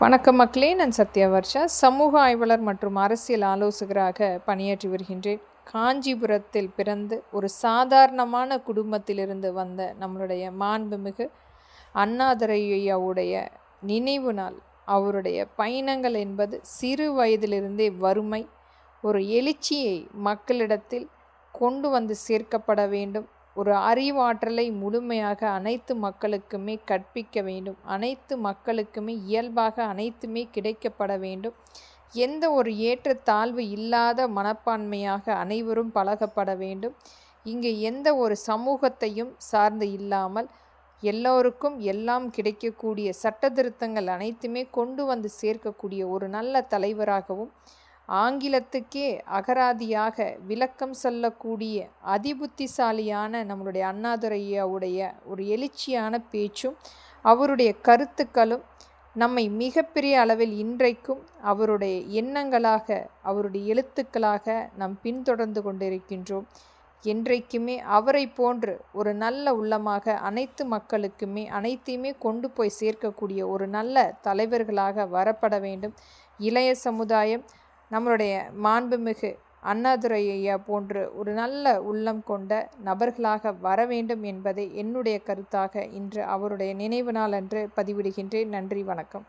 வணக்கம் மக்களே, நான் சத்யா வர்ஷா, சமூக ஆய்வாளர் மற்றும் அரசியல் ஆலோசகராக பணியாற்றி வருகின்றேன். காஞ்சிபுரத்தில் பிறந்து ஒரு சாதாரணமான குடும்பத்திலிருந்து வந்த நம்மளுடைய மாண்புமிகு அண்ணாதுரை ஐயாவுடைய நினைவு நாள். அவருடைய பயணங்கள் என்பது சிறு வயதிலிருந்தே வறுமை, ஒரு எழுச்சியை மக்களிடத்தில் கொண்டு வந்து சேர்க்கப்பட வேண்டும். ஒரு அறிவாற்றலை முழுமையாக அனைத்து மக்களுக்குமே கற்பிக்க வேண்டும். அனைத்து மக்களுக்குமே இயல்பாக அனைத்துமே கிடைக்கப்பட வேண்டும். எந்த ஒரு ஏற்றத்தாழ்வு இல்லாத மனப்பான்மையாக அனைவரும் பழகப்பட வேண்டும். இங்கு எந்த ஒரு சமூகத்தையும் சார்ந்து இல்லாமல் எல்லோருக்கும் எல்லாம் கிடைக்கக்கூடிய சட்ட திருத்தங்கள் அனைத்துமே கொண்டு வந்து சேர்க்கக்கூடிய ஒரு நல்ல தலைவராகவும், ஆங்கிலத்துக்கே அகராதியாக விளக்கம் சொல்லக்கூடிய அதிபுத்திசாலியான நம்மளுடைய அண்ணாதுரையாவுடைய ஒரு எழுச்சியான பேச்சும் அவருடைய கருத்துக்களும் நம்மை மிகப்பெரிய அளவில் இன்றைக்கும் அவருடைய எண்ணங்களாக, அவருடைய எழுத்துக்களாக நாம் பின்தொடர்ந்து கொண்டிருக்கின்றோம். என்றைக்குமே அவரை போன்று ஒரு நல்ல உள்ளமாக அனைத்து மக்களுக்குமே அனைத்தையுமே கொண்டு போய் சேர்க்கக்கூடிய ஒரு நல்ல தலைவர்களாக வரப்பட வேண்டும். இளைய சமுதாயம் நம்மளுடைய மாண்புமிகு அண்ணாதுரை ஐயா போன்று ஒரு நல்ல உள்ளம் கொண்ட நபர்களாக வர வேண்டும் என்பதை என்னுடைய கருத்தாக இன்று அவருடைய நினைவு நாள் அன்று பதிவிடுகின்றேன். நன்றி, வணக்கம்.